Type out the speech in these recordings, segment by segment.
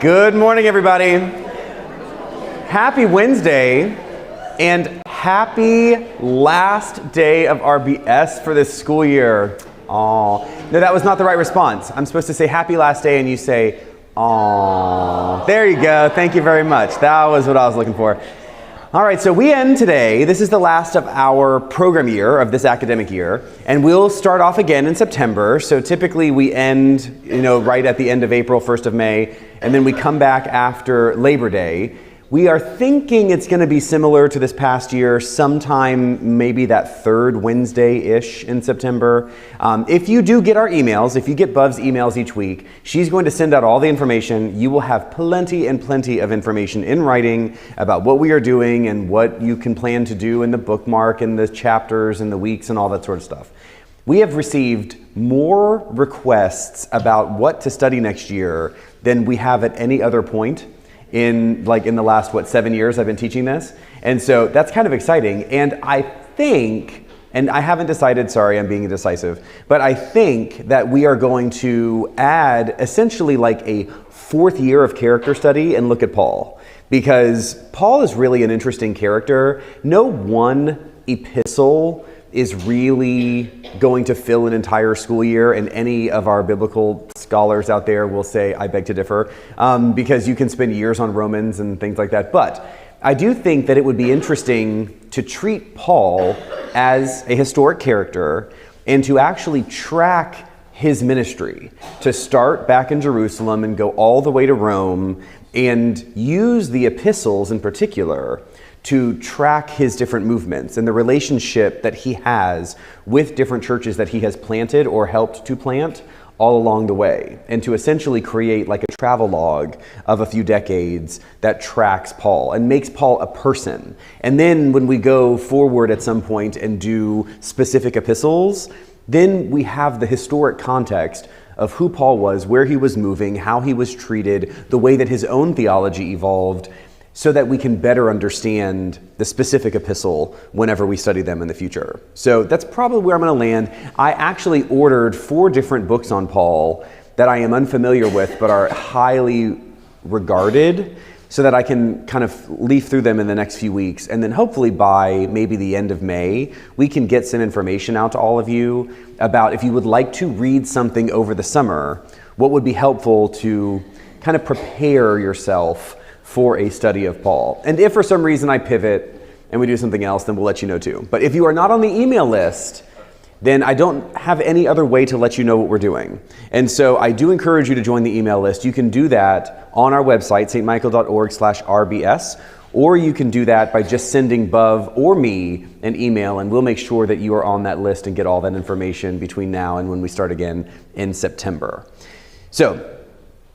Good morning, everybody. Happy Wednesday, and happy last day of RBS for this school year. Aw. No, that was not the right response. I'm supposed to say happy last day, and you say, aw. There you go. Thank you very much. That was what I was looking for. All right, so we end today. This is the last of our program year of this academic year, and we'll start off again in September. So typically we end, right at the end of April, 1st of May, and then we come back after Labor Day. We are thinking it's going to be similar to this past year, sometime maybe that third Wednesday-ish in September. If you do get our emails, if you get Buv's emails each week, she's going to send out all the information. You will have plenty and plenty of information in writing about what we are doing and what you can plan to do in the bookmark and the chapters and the weeks and all that sort of stuff. We have received more requests about what to study next year than we have at any other point in the last, 7 years I've been teaching this. And so that's kind of exciting. And I think, and I haven't decided, sorry, I'm being indecisive, but I think that we are going to add essentially like a fourth year of character study and look at Paul. Because Paul is really an interesting character. No one epistle is really going to fill an entire school year, and any of our biblical scholars out there will say, I beg to differ, because you can spend years on Romans and things like that. But I do think that it would be interesting to treat Paul as a historic character and to actually track his ministry, to start back in Jerusalem and go all the way to Rome and use the epistles in particular to track his different movements and the relationship that he has with different churches that he has planted or helped to plant all along the way, and to essentially create like a travelogue of a few decades that tracks Paul and makes Paul a person. And then when we go forward at some point and do specific epistles, then we have the historic context of who Paul was, where he was moving, how he was treated, the way that his own theology evolved, so that we can better understand the specific epistle whenever we study them in the future. So that's probably where I'm going to land. I actually ordered 4 different books on Paul that I am unfamiliar with but are highly regarded, so that I can kind of leaf through them in the next few weeks. And then hopefully by maybe the end of May, we can get some information out to all of you about if you would like to read something over the summer, what would be helpful to kind of prepare yourself for a study of Paul. And if for some reason I pivot and we do something else, then we'll let you know too. But if you are not on the email list, then I don't have any other way to let you know what we're doing. And so I do encourage you to join the email list. You can do that on our website, stmichael.org/rbs, or you can do that by just sending Buv or me an email, and we'll make sure that you are on that list and get all that information between now and when we start again in September. So,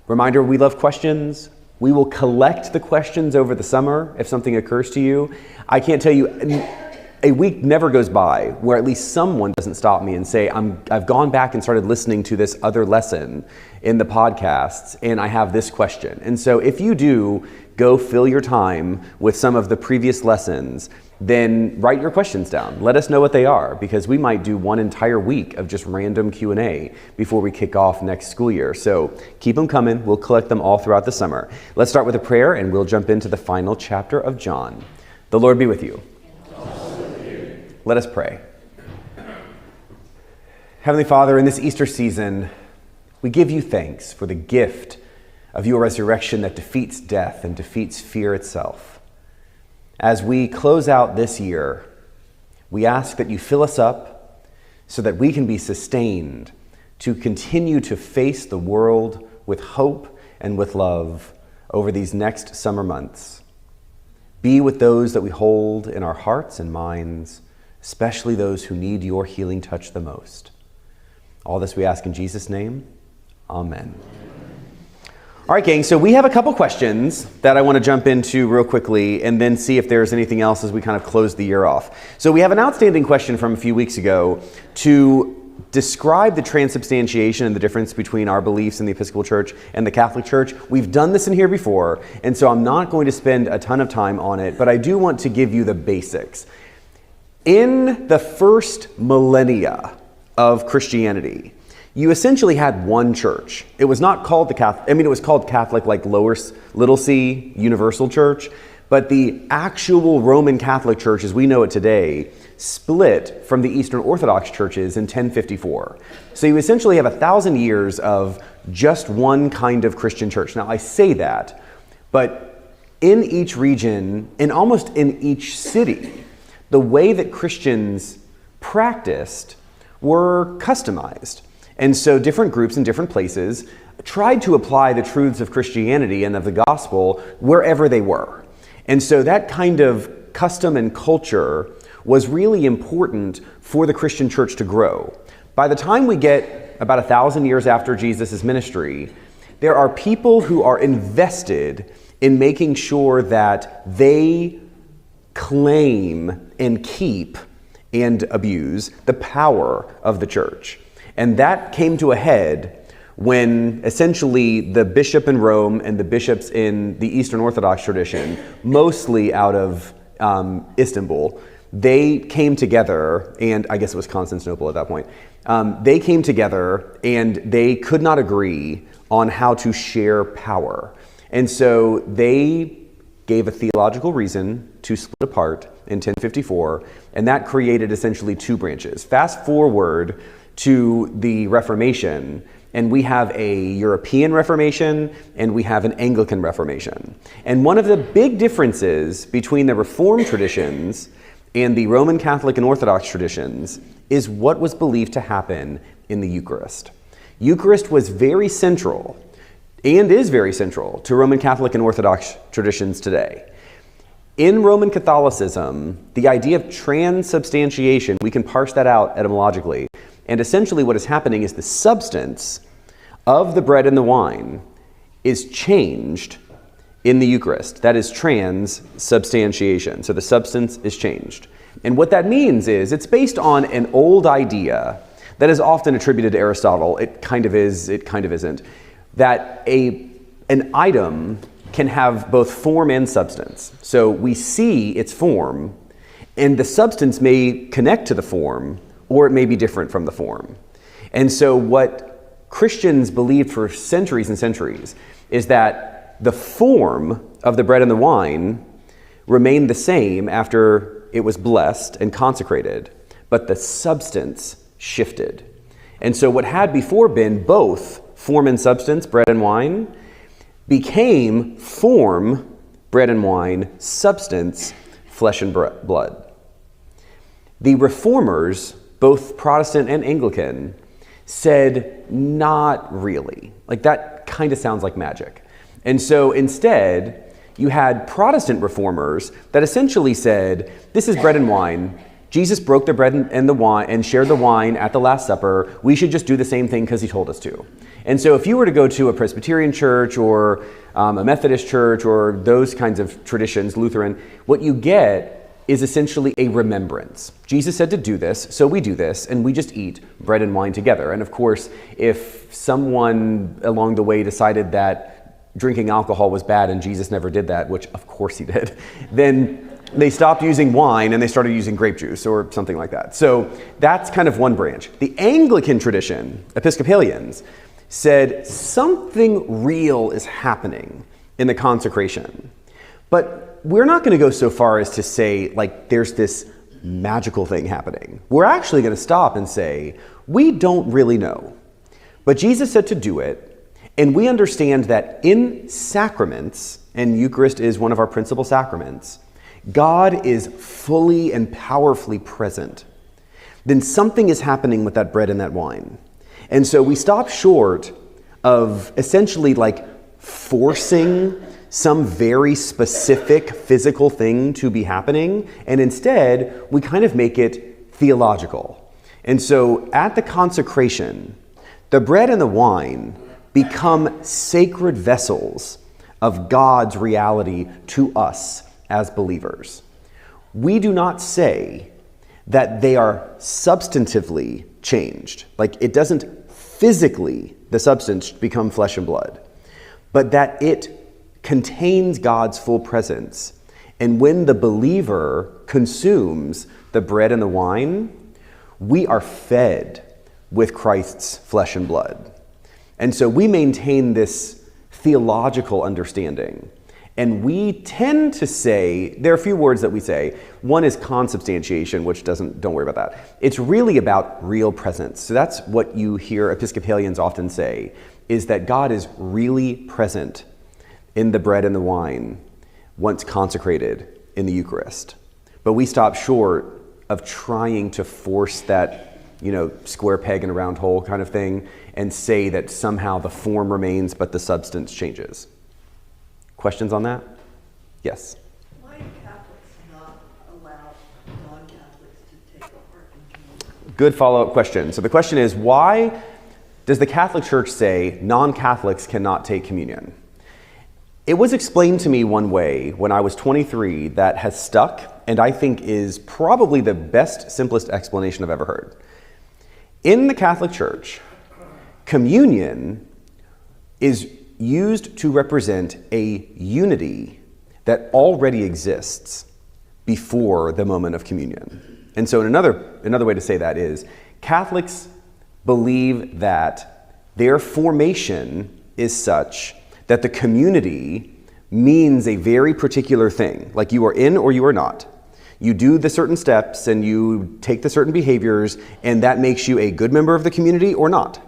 reminder, we love questions. We will collect the questions over the summer if something occurs to you. I can't tell you, a week never goes by where at least someone doesn't stop me and say, I've gone back and started listening to this other lesson in the podcasts, and I have this question. And so if you do go fill your time with some of the previous lessons, then write your questions down. Let us know what they are, because we might do one entire week of just random Q&A before we kick off next school year. So keep them coming. We'll collect them all throughout the summer. Let's start with a prayer, and we'll jump into the final chapter of John. The Lord be with you. Let us pray. Heavenly Father, in this Easter season, we give you thanks for the gift of your resurrection that defeats death and defeats fear itself. As we close out this year, we ask that you fill us up so that we can be sustained to continue to face the world with hope and with love over these next summer months. Be with those that we hold in our hearts and minds, especially those who need your healing touch the most. All this we ask in Jesus' name. Amen. All right, gang, so we have a couple questions that I want to jump into real quickly and then see if there's anything else as we kind of close the year off. So we have an outstanding question from a few weeks ago to describe the transubstantiation and the difference between our beliefs in the Episcopal Church and the Catholic Church. We've done this in here before, and so I'm not going to spend a ton of time on it, but I do want to give you the basics. In the first millennia of Christianity, you essentially had one church. It was not called the Catholic, it was called Catholic like little c, universal church, but the actual Roman Catholic Church as we know it today split from the Eastern Orthodox churches in 1054. So you essentially have 1,000 years of just one kind of Christian church. Now I say that, but in each region, and almost in each city, the way that Christians practiced were customized. And so different groups in different places tried to apply the truths of Christianity and of the gospel wherever they were. And so that kind of custom and culture was really important for the Christian church to grow. By the time we get about 1,000 years after Jesus' ministry, there are people who are invested in making sure that they claim and keep and abuse the power of the church. And that came to a head when essentially the bishop in Rome and the bishops in the Eastern Orthodox tradition, mostly out of Istanbul, they came together, and I guess it was Constantinople at that point. They came together and they could not agree on how to share power. And so they gave a theological reason to split apart in 1054, and that created essentially two branches. Fast forward to the Reformation, and we have a European Reformation and we have an Anglican Reformation. And one of the big differences between the Reformed traditions and the Roman Catholic and Orthodox traditions is what was believed to happen in the Eucharist. Eucharist was very central and is very central to Roman Catholic and Orthodox traditions today. In Roman Catholicism, the idea of transubstantiation, we can parse that out etymologically. And essentially what is happening is the substance of the bread and the wine is changed in the Eucharist. That is transubstantiation. So the substance is changed. And what that means is it's based on an old idea that is often attributed to Aristotle. It kind of is, it kind of isn't. That an item can have both form and substance. So we see its form, and the substance may connect to the form, or it may be different from the form. And so what Christians believed for centuries and centuries is that the form of the bread and the wine remained the same after it was blessed and consecrated, but the substance shifted. And so what had before been both form and substance, bread and wine, became form, bread and wine, substance, flesh and blood. The reformers, both Protestant and Anglican, said not really. Like that kind of sounds like magic. And so instead, you had Protestant reformers that essentially said, this is bread and wine. Jesus broke the bread and the wine and shared the wine at the Last Supper. We should just do the same thing because he told us to. And so if you were to go to a Presbyterian church or a Methodist church or those kinds of traditions, Lutheran, what you get is essentially a remembrance. Jesus said to do this, so we do this, and we just eat bread and wine together. And of course, if someone along the way decided that drinking alcohol was bad and Jesus never did that, which of course he did, then they stopped using wine and they started using grape juice or something like that. So that's kind of one branch. The Anglican tradition, Episcopalians, said something real is happening in the consecration. But we're not going to go so far as to say, like, there's this magical thing happening. We're actually going to stop and say, we don't really know. But Jesus said to do it, and we understand that in sacraments, and Eucharist is one of our principal sacraments, God is fully and powerfully present. Then something is happening with that bread and that wine. And so we stop short of essentially like forcing some very specific physical thing to be happening, and instead we kind of make it theological. And so at the consecration, the bread and the wine become sacred vessels of God's reality to us as believers. We do not say that they are substantively changed, like it doesn't physically, the substance, become flesh and blood, but that it contains God's full presence. And when the believer consumes the bread and the wine, we are fed with Christ's flesh and blood. And so we maintain this theological understanding. And we tend to say, there are a few words that we say. One is consubstantiation, which don't worry about that. It's really about real presence. So that's what you hear Episcopalians often say, is that God is really present in the bread and the wine once consecrated in the Eucharist. But we stop short of trying to force that, square peg in a round hole kind of thing and say that somehow the form remains but the substance changes. Questions on that? Yes? Why do Catholics not allow non-Catholics to take part in communion? Good follow-up question. So the question is, why does the Catholic Church say non-Catholics cannot take communion? It was explained to me one way when I was 23 that has stuck, and I think is probably the best, simplest explanation I've ever heard. In the Catholic Church, communion is used to represent a unity that already exists before the moment of communion. And so another way to say that is, Catholics believe that their formation is such that the community means a very particular thing, like you are in or you are not. You do the certain steps and you take the certain behaviors, and that makes you a good member of the community or not.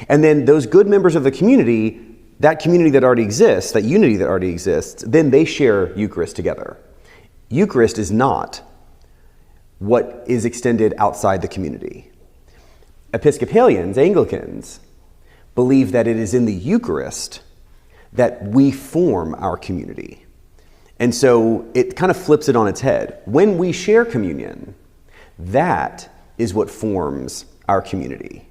And then those good members of the community, that community that already exists, that unity that already exists, then they share Eucharist together. Eucharist is not what is extended outside the community. Episcopalians, Anglicans, believe that it is in the Eucharist that we form our community. And so it kind of flips it on its head. When we share communion, that is what forms our community.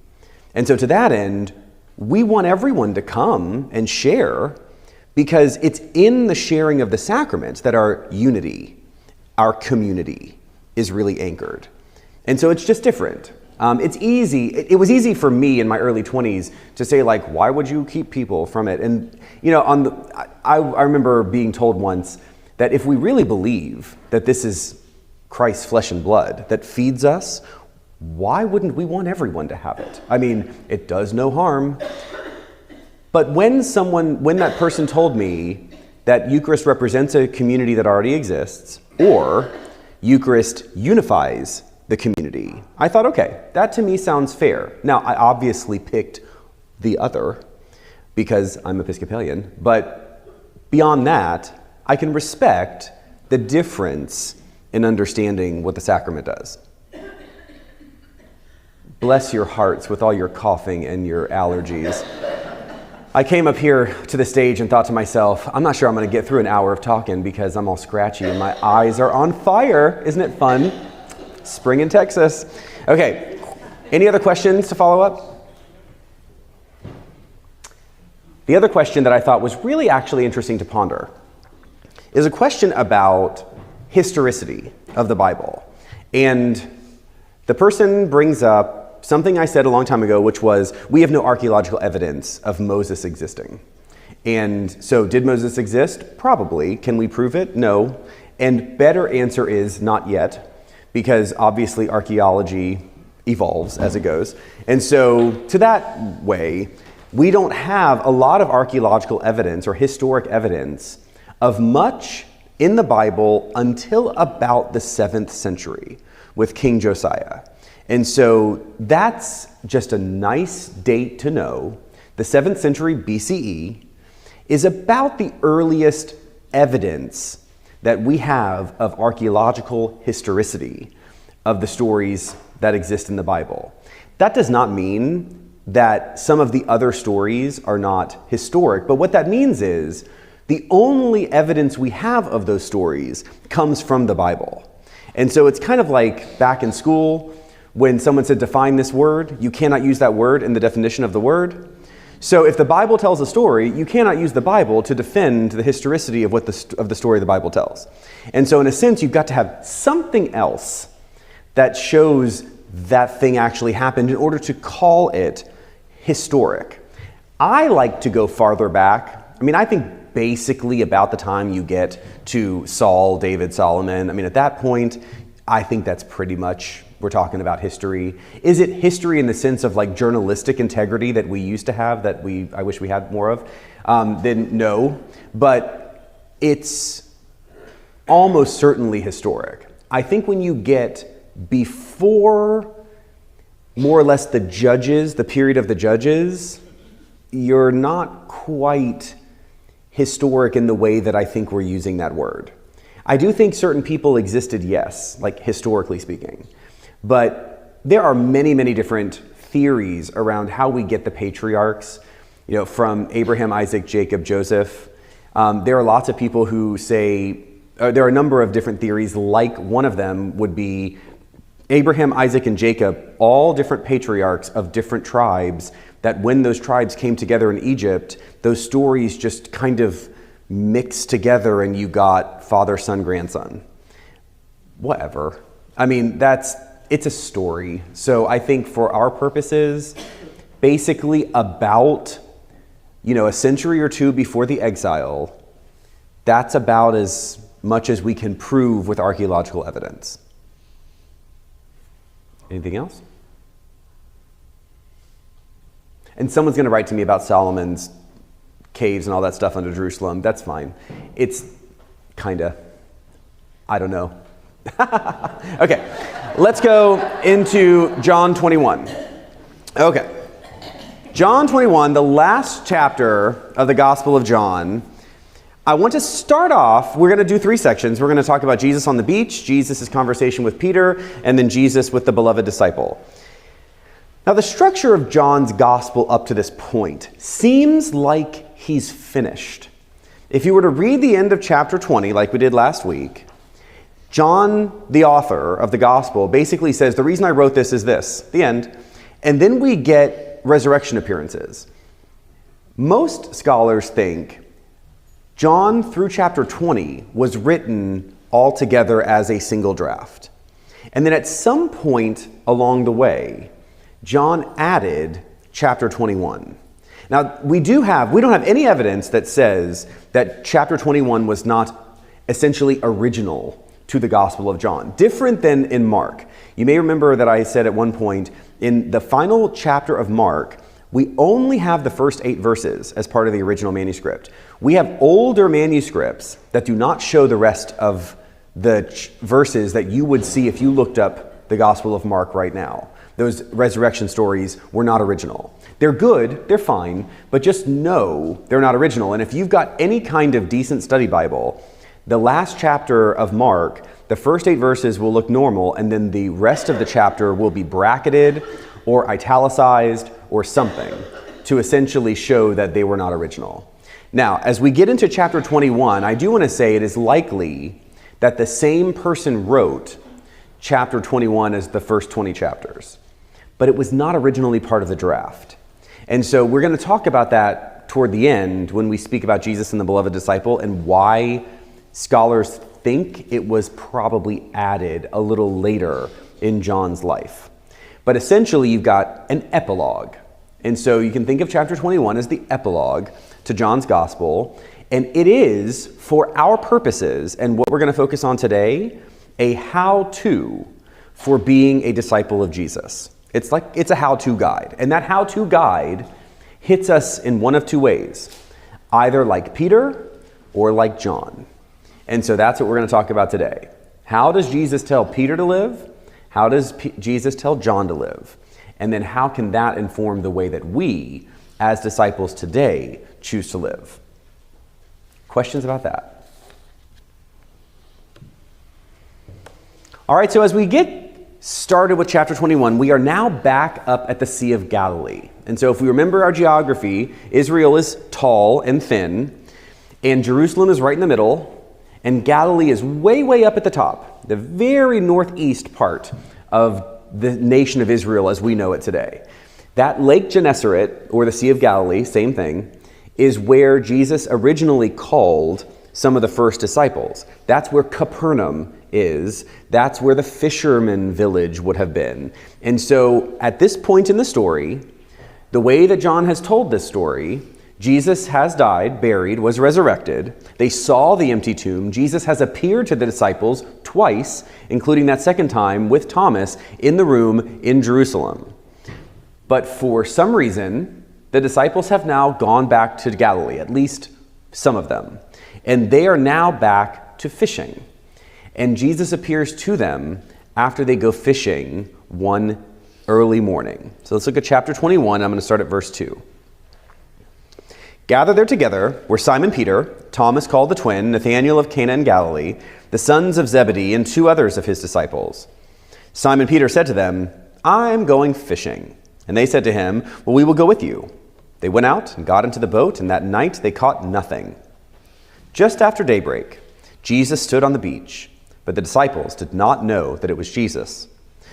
And so to that end, we want everyone to come and share, because it's in the sharing of the sacraments that our unity, our community, is really anchored. And so it's just different. It's easy. It was easy for me in my early 20s to say, like, why would you keep people from it? And I remember being told once that if we really believe that this is Christ's flesh and blood that feeds us, why wouldn't we want everyone to have it? I mean, it does no harm. But when that person told me that Eucharist represents a community that already exists, or Eucharist unifies the community, I thought, okay, that to me sounds fair. Now, I obviously picked the other because I'm Episcopalian, but beyond that, I can respect the difference in understanding what the sacrament does. Bless your hearts with all your coughing and your allergies. I came up here to the stage and thought to myself, I'm not sure I'm going to get through an hour of talking because I'm all scratchy and my eyes are on fire. Isn't it fun? Spring in Texas. Okay, any other questions to follow up? The other question that I thought was really actually interesting to ponder is a question about historicity of the Bible. And the person brings up something I said a long time ago, which was, we have no archaeological evidence of Moses existing. And so did Moses exist? Probably. Can we prove it? No. And better answer is not yet, because obviously archaeology evolves as it goes. And so to that way, we don't have a lot of archaeological evidence or historic evidence of much in the Bible until about the 7th century with King Josiah. And so that's just a nice date to know. The 7th century BCE is about the earliest evidence that we have of archaeological historicity of the stories that exist in the Bible. That does not mean that some of the other stories are not historic, but what that means is the only evidence we have of those stories comes from the Bible. And so it's kind of like back in school when someone said, define this word, you cannot use that word in the definition of the word. So if the Bible tells a story, you cannot use the Bible to defend the historicity of the story the Bible tells. And so in a sense, you've got to have something else that shows that thing actually happened in order to call it historic. I like to go farther back. I mean, I think basically about the time you get to Saul, David, Solomon. I mean, at that point, I think that's pretty much we're talking about history. Is it history in the sense of like journalistic integrity that we used to have that I wish we had more of? Then no, but it's almost certainly historic. I think when you get before more or less the judges, the period of the judges, you're not quite historic in the way that I think we're using that word. I do think certain people existed, yes, like historically speaking, but there are many, many different theories around how we get the patriarchs, from Abraham, Isaac, Jacob, Joseph. There are lots of people who say, there are a number of different theories, like one of them would be Abraham, Isaac, and Jacob, all different patriarchs of different tribes, that when those tribes came together in Egypt, those stories just kind of mixed together and you got father, son, grandson. Whatever. I mean, it's a story. So I think for our purposes, basically about, a century or two before the exile, that's about as much as we can prove with archaeological evidence. Anything else? And someone's going to write to me about Solomon's caves and all that stuff under Jerusalem. That's fine. It's kind of, I don't know. Okay, let's go into John 21. Okay. John 21, the last chapter of the Gospel of John. I want to start off, we're going to do 3 sections. We're going to talk about Jesus on the beach, Jesus' conversation with Peter, and then Jesus with the beloved disciple. Now, the structure of John's gospel up to this point seems like he's finished. If you were to read the end of chapter 20, like we did last week, John, the author of the gospel, basically says, the reason I wrote this is this, the end. And then we get resurrection appearances. Most scholars think John through chapter 20 was written all together as a single draft. And then at some point along the way, John added chapter 21. Now, we don't have any evidence that says that chapter 21 was not essentially original to the Gospel of John, different than in Mark. You may remember that I said at one point, in the final chapter of Mark, we only have the first 8 verses as part of the original manuscript. We have older manuscripts that do not show the rest of the verses that you would see if you looked up the Gospel of Mark right now. Those resurrection stories were not original. They're good, they're fine, but just know they're not original. And if you've got any kind of decent study Bible, the last chapter of Mark, the first 8 verses will look normal, and then the rest of the chapter will be bracketed or italicized or something to essentially show that they were not original. Now, as we get into chapter 21, I do want to say it is likely that the same person wrote chapter 21 as the first 20 chapters, but it was not originally part of the draft. And so we're going to talk about that toward the end when we speak about Jesus and the beloved disciple and why scholars think it was probably added a little later in John's life. But essentially, you've got an epilogue. And so you can think of chapter 21 as the epilogue to John's gospel. And it is, for our purposes and what we're going to focus on today, a how-to for being a disciple of Jesus. It's a how-to guide. And that how-to guide hits us in one of 2 ways, either like Peter or like John. And so that's what we're going to talk about today. How does Jesus tell Peter to live? How does Jesus tell John to live? And then how can that inform the way that we, as disciples today, choose to live? Questions about that? All right, so as we get started with chapter 21, we are now back up at the Sea of Galilee. And so if we remember our geography, Israel is tall and thin, and Jerusalem is right in the middle, and Galilee is way, way up at the top, the very northeast part of the nation of Israel as we know it today. That Lake Gennesaret, or the Sea of Galilee, same thing, is where Jesus originally called some of the first disciples. That's where Capernaum is. That's where the fisherman village would have been. And so at this point in the story, the way that John has told this story, Jesus has died, buried, was resurrected. They saw the empty tomb. Jesus has appeared to the disciples twice, including that second time with Thomas in the room in Jerusalem. But for some reason, the disciples have now gone back to Galilee, at least some of them. And they are now back to fishing. And Jesus appears to them after they go fishing one early morning. So let's look at chapter 21. I'm going to start at verse 2. Gathered there together were Simon Peter, Thomas called the twin, Nathanael of Cana in Galilee, the sons of Zebedee, and 2 others of his disciples. Simon Peter said to them, "I'm going fishing." And they said to him, "Well, we will go with you." They went out and got into the boat, and that night they caught nothing. Just after daybreak, Jesus stood on the beach, but the disciples did not know that it was Jesus.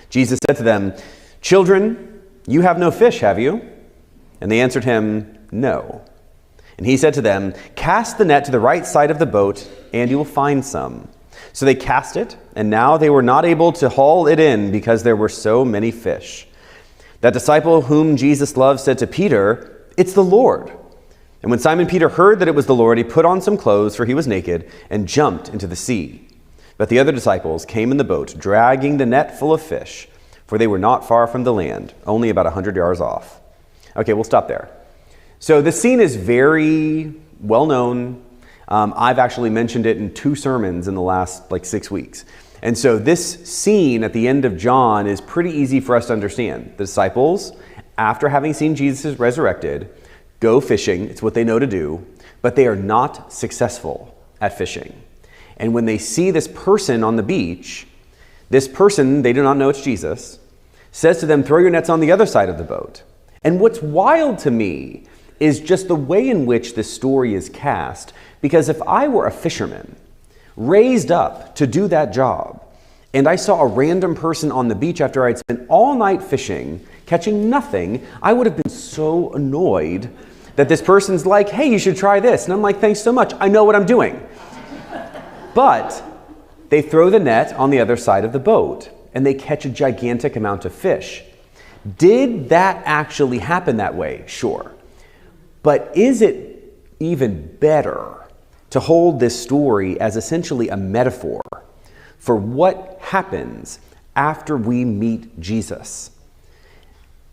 Jesus said to them, "Children, you have no fish, have you?" And they answered him, "No." And he said to them, "Cast the net to the right side of the boat, and you will find some." So they cast it, and now they were not able to haul it in because there were so many fish. That disciple whom Jesus loved said to Peter, "It's the Lord." And when Simon Peter heard that it was the Lord, he put on some clothes, for he was naked, and jumped into the sea. But the other disciples came in the boat, dragging the net full of fish, for they were not far from the land, only about 100 yards off. Okay, we'll stop there. So this scene is very well known. I've actually mentioned it in 2 sermons in the last 6 weeks. And so this scene at the end of John is pretty easy for us to understand. The disciples, after having seen Jesus resurrected, go fishing. It's what they know to do, but they are not successful at fishing. And when they see this person on the beach, this person, they do not know it's Jesus, says to them, "Throw your nets on the other side of the boat." And what's wild to me is just the way in which this story is cast. Because if I were a fisherman, raised up to do that job, and I saw a random person on the beach after I'd spent all night fishing, catching nothing, I would have been so annoyed that this person's like, "Hey, you should try this." And I'm like, "Thanks so much. I know what I'm doing." But they throw the net on the other side of the boat, and they catch a gigantic amount of fish. Did that actually happen that way? Sure. But is it even better to hold this story as essentially a metaphor for what happens after we meet Jesus?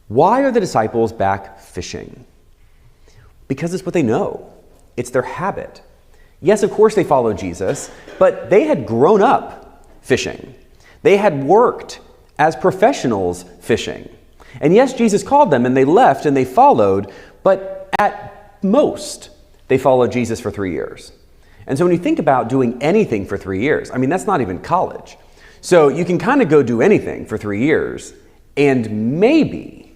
Why are the disciples back fishing? Because it's what they know. It's their habit. Yes, of course they follow Jesus, but they had grown up fishing. They had worked as professionals fishing. And yes, Jesus called them and they left and they followed, but at most, they followed Jesus for 3 years. And so when you think about doing anything for 3 years, that's not even college. So you can kind of go do anything for 3 years, and maybe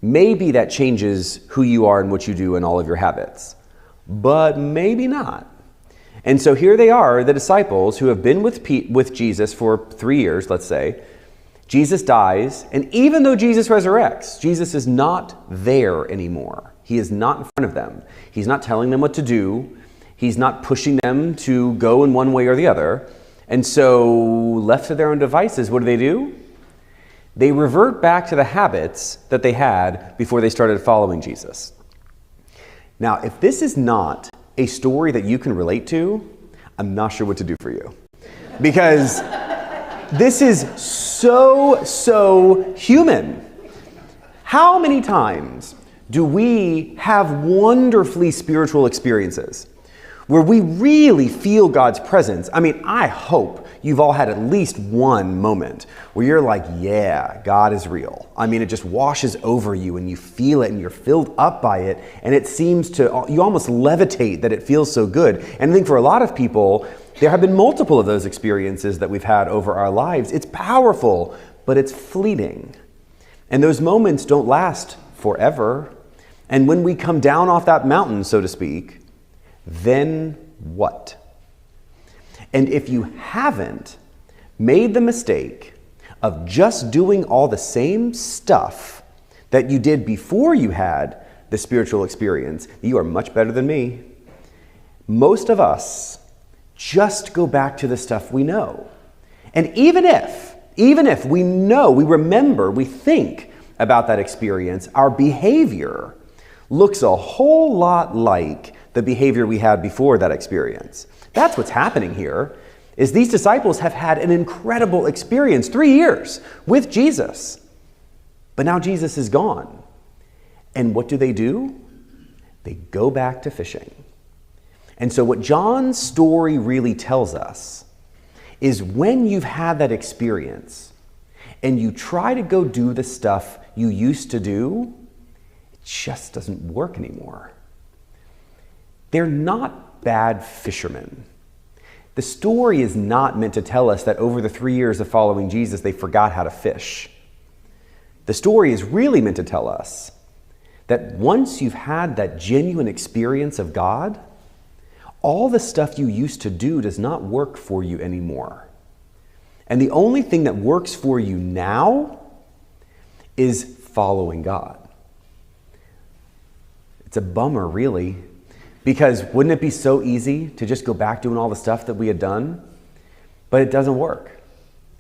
that changes who you are and what you do and all of your habits. But maybe not. And so here they are, the disciples who have been with Jesus for 3 years, let's say. Jesus dies, and even though Jesus resurrects, Jesus is not there anymore. He is not in front of them. He's not telling them what to do. He's not pushing them to go in one way or the other. And so, left to their own devices, what do? They revert back to the habits that they had before they started following Jesus. Now, if this is not a story that you can relate to, I'm not sure what to do for you. Because this is so human. How many times do we have wonderfully spiritual experiences where we really feel God's presence? I hope you've all had at least one moment where you're like, yeah, God is real. It just washes over you and you feel it and you're filled up by it, and it seems to, you almost levitate that it feels so good. And I think for a lot of people, there have been multiple of those experiences that we've had over our lives. It's powerful, but it's fleeting. And those moments don't last forever. And when we come down off that mountain, so to speak, then what? And if you haven't made the mistake of just doing all the same stuff that you did before you had the spiritual experience, you are much better than me. Most of us just go back to the stuff we know. And even if we know, we remember, we think about that experience, our behavior looks a whole lot like the behavior we had before that experience. That's what's happening here, is these disciples have had an incredible experience, 3 years with Jesus. But now Jesus is gone. And what do? They go back to fishing. And so what John's story really tells us is when you've had that experience and you try to go do the stuff you used to do, it just doesn't work anymore. They're not bad fishermen. The story is not meant to tell us that over the 3 years of following Jesus, they forgot how to fish. The story is really meant to tell us that once you've had that genuine experience of God, all the stuff you used to do does not work for you anymore. And the only thing that works for you now is following God. It's a bummer, really, because wouldn't it be so easy to just go back doing all the stuff that we had done? But it doesn't work.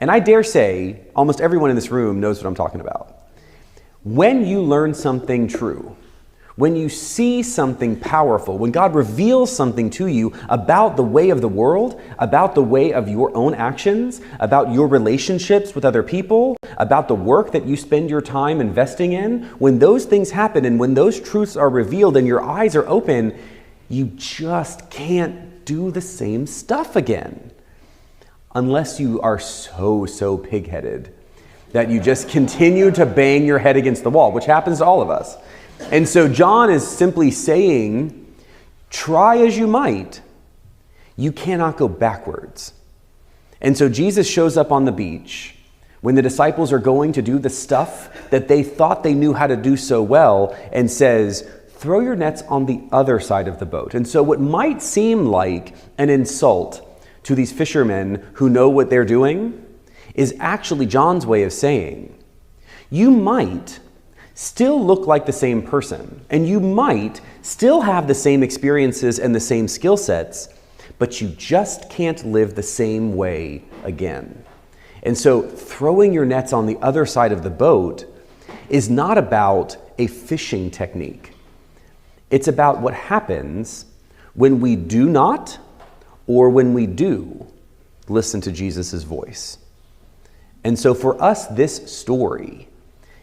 And I dare say almost everyone in this room knows what I'm talking about. When you learn something true, when you see something powerful, when God reveals something to you about the way of the world, about the way of your own actions, about your relationships with other people, about the work that you spend your time investing in, when those things happen and when those truths are revealed and your eyes are open, you just can't do the same stuff again. Unless you are so pig-headed that you just continue to bang your head against the wall, which happens to all of us. And so John is simply saying, try as you might, you cannot go backwards. And so Jesus shows up on the beach when the disciples are going to do the stuff that they thought they knew how to do so well and says, throw your nets on the other side of the boat. And so what might seem like an insult to these fishermen who know what they're doing is actually John's way of saying, you might still look like the same person, and you might still have the same experiences and the same skill sets, but you just can't live the same way again. And so throwing your nets on the other side of the boat is not about a fishing technique. It's about what happens when we do not, or when we do, listen to Jesus' voice. And so for us, this story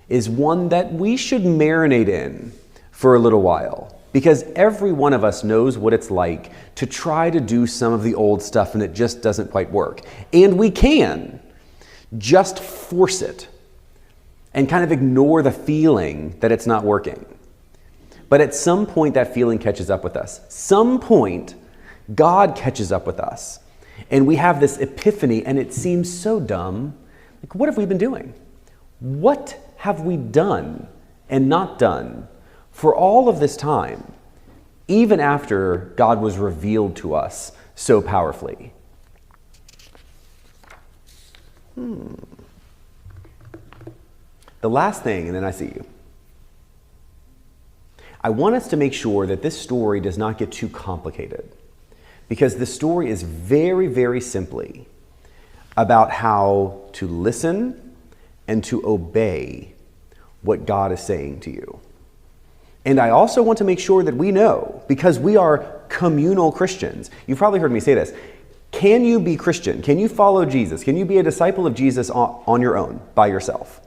is one that we should marinate in for a little while, because every one of us knows what it's like to try to do some of the old stuff and it just doesn't quite work. And we can just force it and kind of ignore the feeling that it's not working. But at some point, that feeling catches up with us. Some point, God catches up with us. And we have this epiphany, and it seems so dumb. Like, what have we been doing? What have we done and not done for all of this time, even after God was revealed to us so powerfully? The last thing, and then I see you. I want us to make sure that this story does not get too complicated, because the story is very simply about how to listen and to obey what God is saying to you. And I also want to make sure that we know, because we are communal Christians. You've probably heard me say this. Can you be Christian? Can you follow Jesus? Can you be a disciple of Jesus on your own, by yourself?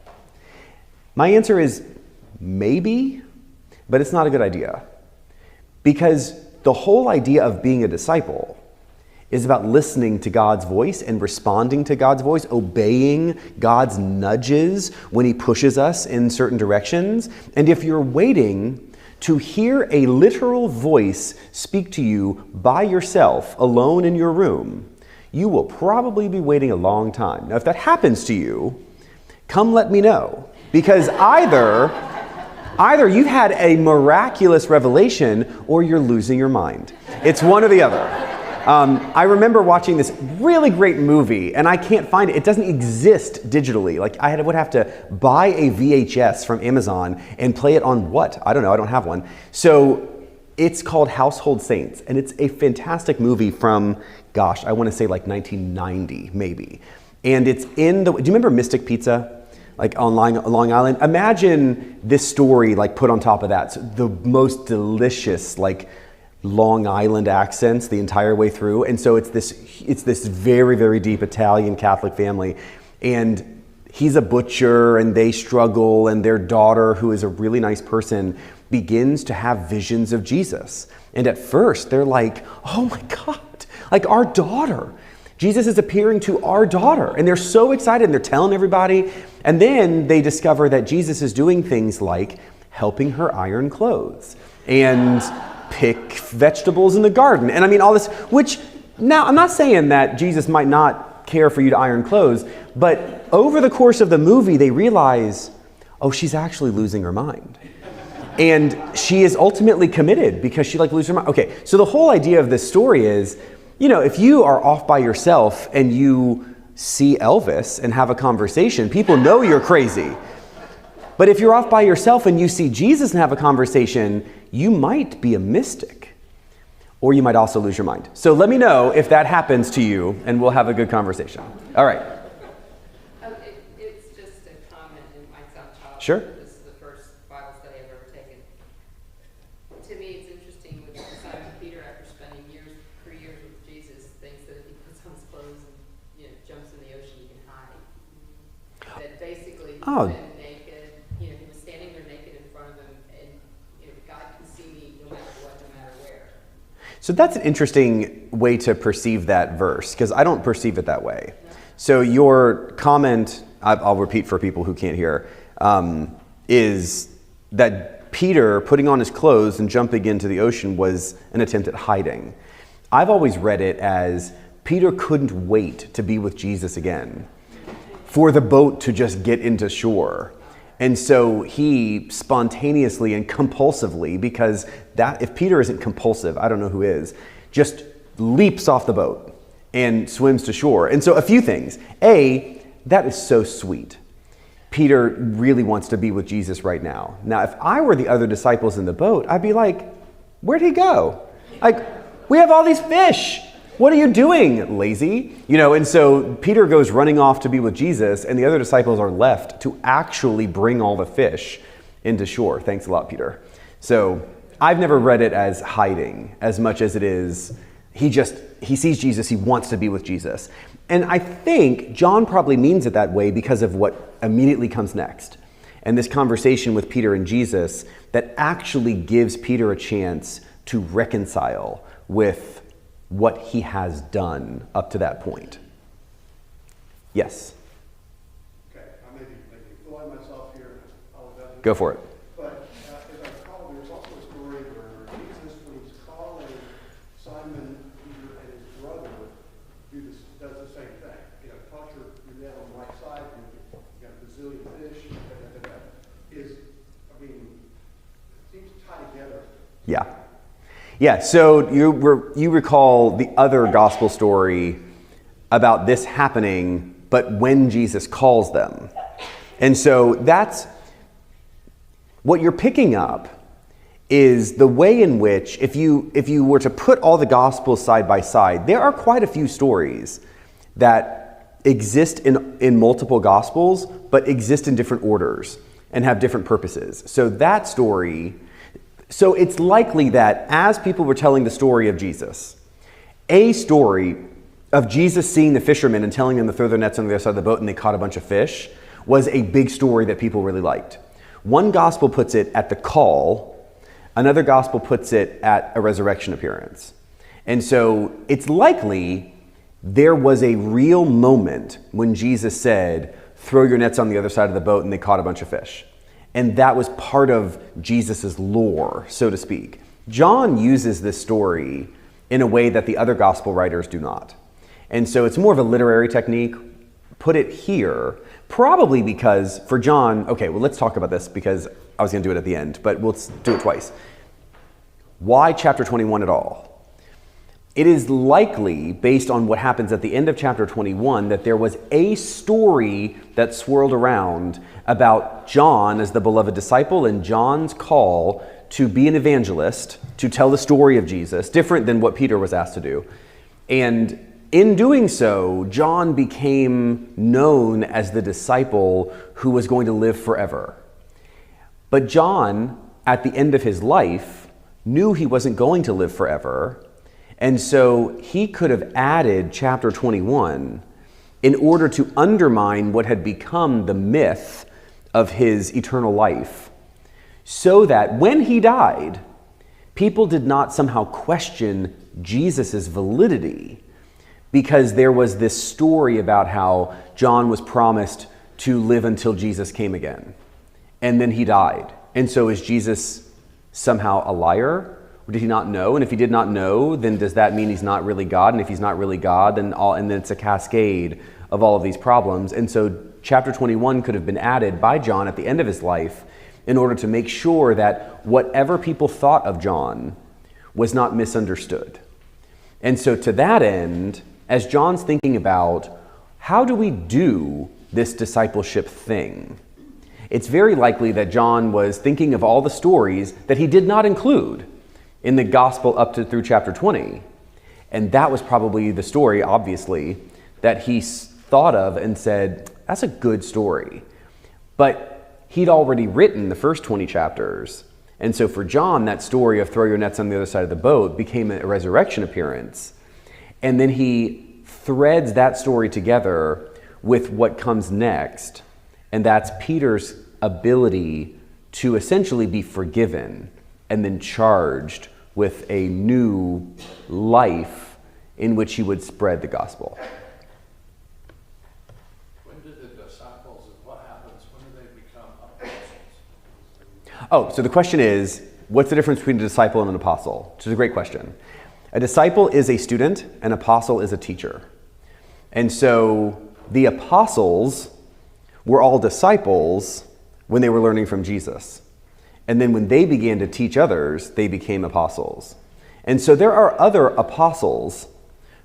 My answer is maybe, but it's not a good idea. Because the whole idea of being a disciple is about listening to God's voice and responding to God's voice, obeying God's nudges when he pushes us in certain directions. And if you're waiting to hear a literal voice speak to you by yourself, alone in your room, you will probably be waiting a long time. Now, if that happens to you, come let me know. Because either you've had a miraculous revelation or you're losing your mind. It's one or the other. I remember watching this really great movie, and I can't find it. It doesn't exist digitally. Like, I would have to buy a VHS from Amazon and play it on what? I don't know. I don't have one. So it's called Household Saints, and it's a fantastic movie from, I want to say like 1990, maybe. And it's in the... Do you remember Mystic Pizza? like on Long Island. Imagine this story like put on top of that. So the most delicious like Long Island accents the entire way through. And so it's this very, very deep Italian Catholic family. And he's a butcher and they struggle, and their daughter, who is a really nice person, begins to have visions of Jesus. And at first they're like, oh my God, like our daughter. Jesus is appearing to our daughter. And they're so excited and they're telling everybody. And then they discover that Jesus is doing things like helping her iron clothes and pick vegetables in the garden. And I mean, all this, which now I'm not saying that Jesus might not care for you to iron clothes, but over the course of the movie, they realize, oh, she's actually losing her mind. And she is ultimately committed because she like loses her mind. Okay, so the whole idea of this story is, you know, if you are off by yourself and you see Elvis and have a conversation, people know you're crazy. But if you're off by yourself and you see Jesus and have a conversation, you might be a mystic. Or you might also lose your mind. So let me know if that happens to you and we'll have a good conversation. All right. It's just a comment, and it might sound childish. Sure. This is the first Bible study I've ever taken. To me, it's interesting with Simon Peter, after spending 3 years with Jesus, thinks that if he puts on his clothes and jumps in the ocean, he can hide. That basically he's been naked. He was standing there naked in front of him, and God can see me no matter what, no matter where. So that's an interesting way to perceive that verse, because I don't perceive it that way. No. So your comment, I'll repeat for people who can't hear, is that Peter putting on his clothes and jumping into the ocean was an attempt at hiding. I've always read it as Peter couldn't wait to be with Jesus again, for the boat to just get into shore. And so he spontaneously and compulsively, because that if Peter isn't compulsive, I don't know who is, just leaps off the boat and swims to shore. And so a few things. A, that is so sweet. Peter really wants to be with Jesus right now. Now, if I were the other disciples in the boat, I'd be like, where'd he go? Like, we have all these fish. What are you doing, lazy? And so Peter goes running off to be with Jesus, and the other disciples are left to actually bring all the fish into shore. Thanks a lot, Peter. So I've never read it as hiding as much as it is he sees Jesus, he wants to be with Jesus. And I think John probably means it that way because of what immediately comes next. And this conversation with Peter and Jesus that actually gives Peter a chance to reconcile with what he has done up to that point. Yes? Okay, I may be fooling myself here. Go for it. But as I recall, there's also a story where Jesus, when he's calling Simon, Peter, and his brother, does the same thing. Toss your net on the right side, you got a bazillion fish. It seems tied together. Yeah. Yeah, so you recall the other gospel story about this happening, but when Jesus calls them. And so that's what you're picking up is the way in which, if you were to put all the gospels side by side, there are quite a few stories that exist in multiple gospels, but exist in different orders and have different purposes. So that story... So it's likely that as people were telling the story of Jesus, a story of Jesus seeing the fishermen and telling them to throw their nets on the other side of the boat and they caught a bunch of fish was a big story that people really liked. One gospel puts it at the call, another gospel puts it at a resurrection appearance. And so it's likely there was a real moment when Jesus said, throw your nets on the other side of the boat, and they caught a bunch of fish. And that was part of Jesus's lore, so to speak. John uses this story in a way that the other gospel writers do not. And so it's more of a literary technique. Put it here, probably because for John, okay, well, let's talk about this because I was going to do it at the end, but we'll do it twice. Why chapter 21 at all? It is likely, based on what happens at the end of chapter 21, that there was a story that swirled around about John as the beloved disciple and John's call to be an evangelist, to tell the story of Jesus, different than what Peter was asked to do. And in doing so, John became known as the disciple who was going to live forever. But John, at the end of his life, knew he wasn't going to live forever, and so he could have added chapter 21 in order to undermine what had become the myth of his eternal life, so that when he died, people did not somehow question Jesus' validity, because there was this story about how John was promised to live until Jesus came again, and then he died. And so is Jesus somehow a liar? Or did he not know? And if he did not know, then does that mean he's not really God? And if he's not really God, then it's a cascade of all of these problems. And so chapter 21 could have been added by John at the end of his life in order to make sure that whatever people thought of John was not misunderstood. And so to that end, as John's thinking about how do we do this discipleship thing, it's very likely that John was thinking of all the stories that he did not include in the gospel up to through chapter 20. And that was probably the story, obviously, that he thought of and said, that's a good story. But he'd already written the first 20 chapters. And so for John, that story of throw your nets on the other side of the boat became a resurrection appearance. And then he threads that story together with what comes next. And that's Peter's ability to essentially be forgiven and then charged with a new life in which he would spread the gospel. When did the disciples, and what happens, when do they become apostles? Oh, so the question is, what's the difference between a disciple and an apostle? Which is a great question. A disciple is a student, an apostle is a teacher. And so the apostles were all disciples when they were learning from Jesus. And then when they began to teach others, they became apostles. And so there are other apostles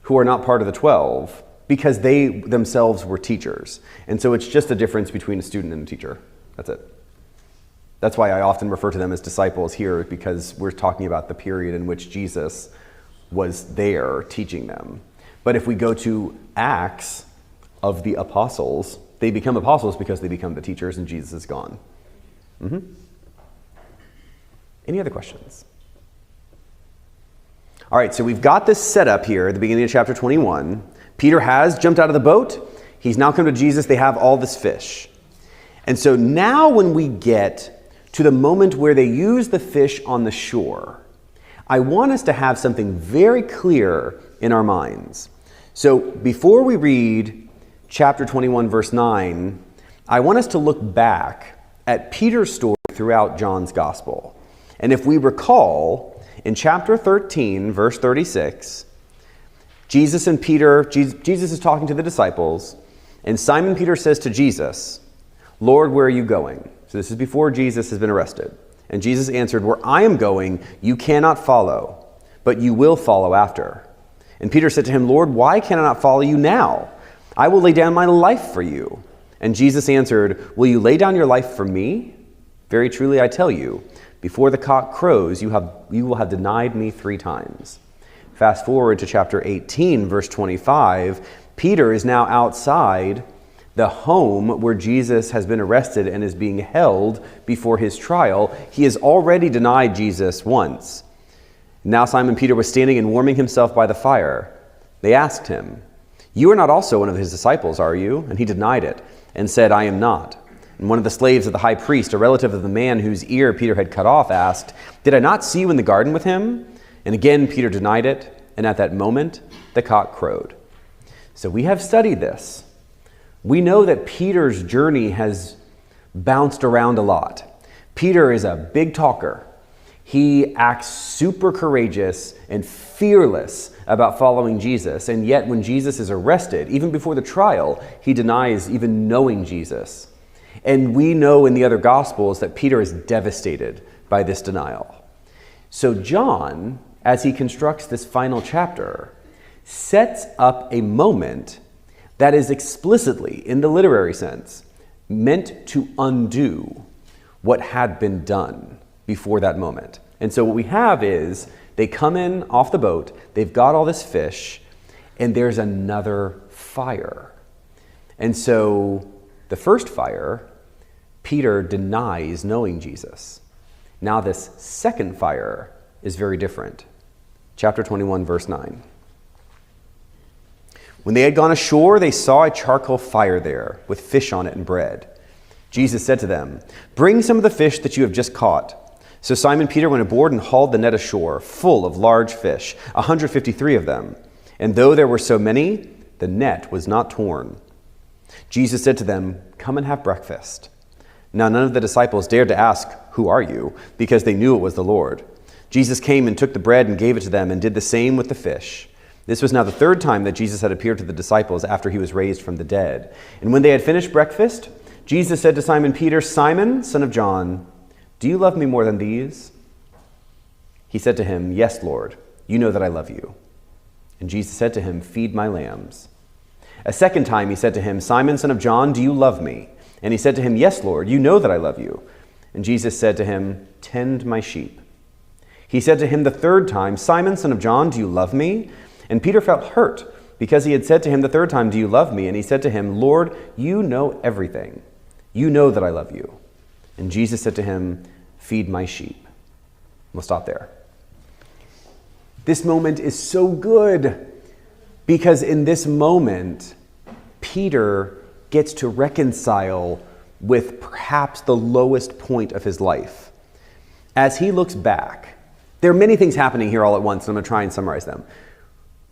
who are not part of the 12 because they themselves were teachers. And so it's just a difference between a student and a teacher. That's it. That's why I often refer to them as disciples here, because we're talking about the period in which Jesus was there teaching them. But if we go to Acts of the apostles, they become apostles because they become the teachers and Jesus is gone. Any other questions? All right, so we've got this set up here at the beginning of chapter 21. Peter has jumped out of the boat. He's now come to Jesus. They have all this fish. And so now when we get to the moment where they use the fish on the shore, I want us to have something very clear in our minds. So before we read chapter 21, verse 9, I want us to look back at Peter's story throughout John's gospel. And if we recall, in chapter 13, verse 36, Jesus is talking to the disciples, and Simon Peter says to Jesus, Lord, where are you going? So this is before Jesus has been arrested. And Jesus answered, where I am going, you cannot follow, but you will follow after. And Peter said to him, Lord, why can I not follow you now? I will lay down my life for you. And Jesus answered, will you lay down your life for me? Very truly I tell you, before the cock crows, you will have denied me 3 times. Fast forward to chapter 18, verse 25. Peter is now outside the home where Jesus has been arrested and is being held before his trial. He has already denied Jesus once. Now Simon Peter was standing and warming himself by the fire. They asked him, you are not also one of his disciples, are you? And he denied it and said, I am not. And one of the slaves of the high priest, a relative of the man whose ear Peter had cut off, asked, did I not see you in the garden with him? And again Peter denied it, and at that moment the cock crowed. So we have studied this. We know that Peter's journey has bounced around a lot. Peter is a big talker. He acts super courageous and fearless about following Jesus. And yet when Jesus is arrested, even before the trial, he denies even knowing Jesus. And we know in the other Gospels that Peter is devastated by this denial. So John, as he constructs this final chapter, sets up a moment that is explicitly, in the literary sense, meant to undo what had been done before that moment. And so what we have is, they come in off the boat, they've got all this fish, and there's another fire. And so the first fire, Peter denies knowing Jesus. Now this second fire is very different. Chapter 21, verse 9. When they had gone ashore, they saw a charcoal fire there with fish on it and bread. Jesus said to them, "Bring some of the fish that you have just caught." So Simon Peter went aboard and hauled the net ashore, full of large fish, 153 of them. And though there were so many, the net was not torn. Jesus said to them, "Come and have breakfast." Now none of the disciples dared to ask, "Who are you?" because they knew it was the Lord. Jesus came and took the bread and gave it to them and did the same with the fish. This was now the third time that Jesus had appeared to the disciples after he was raised from the dead. And when they had finished breakfast, Jesus said to Simon Peter, "Simon, son of John, do you love me more than these?" He said to him, "Yes, Lord, you know that I love you." And Jesus said to him, "Feed my lambs." A second time he said to him, "Simon, son of John, do you love me?" And he said to him, "Yes, Lord, you know that I love you." And Jesus said to him, "Tend my sheep." He said to him the third time, "Simon, son of John, do you love me?" And Peter felt hurt because he had said to him the third time, "Do you love me?" And he said to him, "Lord, you know everything. You know that I love you." And Jesus said to him, "Feed my sheep." We'll stop there. This moment is so good because in this moment, Peter gets to reconcile with perhaps the lowest point of his life. As he looks back, there are many things happening here all at once, and I'm going to try and summarize them.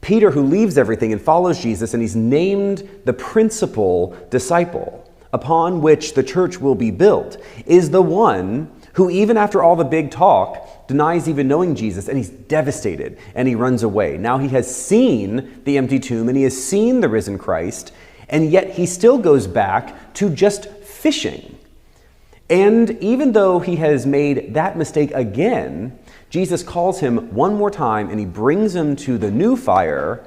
Peter, who leaves everything and follows Jesus, and he's named the principal disciple upon which the church will be built, is the one who, even after all the big talk, denies even knowing Jesus, and he's devastated, and he runs away. Now he has seen the empty tomb, and he has seen the risen Christ, and yet he still goes back to just fishing. And even though he has made that mistake again, Jesus calls him one more time, and he brings him to the new fire,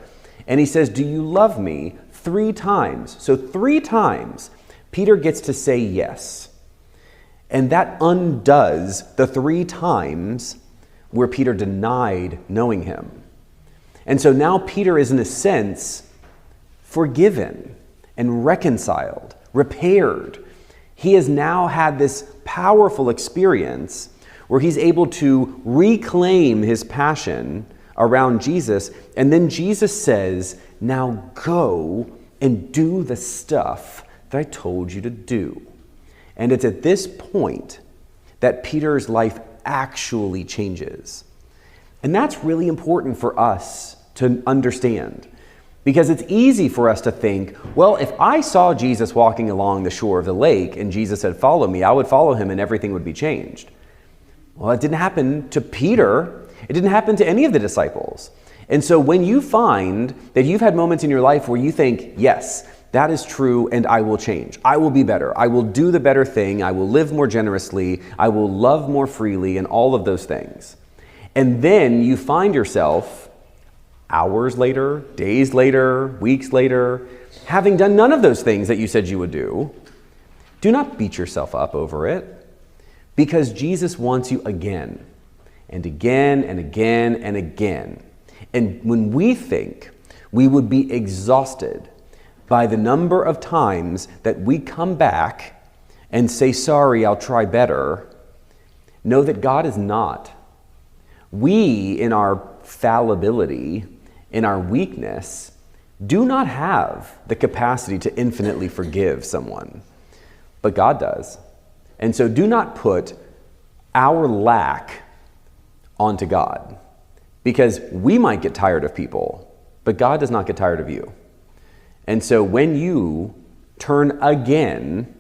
and he says, "Do you love me?" 3 times. So 3 times, Peter gets to say yes. And that undoes the 3 times where Peter denied knowing him. And so now Peter is, in a sense, forgiven and reconciled, repaired. He has now had this powerful experience where he's able to reclaim his passion around Jesus. And then Jesus says, "Now go and do the stuff that I told you to do." And it's at this point that Peter's life actually changes. And that's really important for us to understand, because it's easy for us to think, well, if I saw Jesus walking along the shore of the lake and Jesus said, "Follow me," I would follow him and everything would be changed. Well, it didn't happen to Peter. It didn't happen to any of the disciples. And so when you find that you've had moments in your life where you think, yes, that is true, and I will change. I will be better. I will do the better thing. I will live more generously. I will love more freely, and all of those things. And then you find yourself hours later, days later, weeks later, having done none of those things that you said you would do. Do not beat yourself up over it, because Jesus wants you again and again and again and again. And when we think we would be exhausted by the number of times that we come back and say, "Sorry, I'll try better," know that God is not. We, in our fallibility, in our weakness, do not have the capacity to infinitely forgive someone, but God does. And so do not put our lack onto God, because we might get tired of people, but God does not get tired of you. And so when you turn again,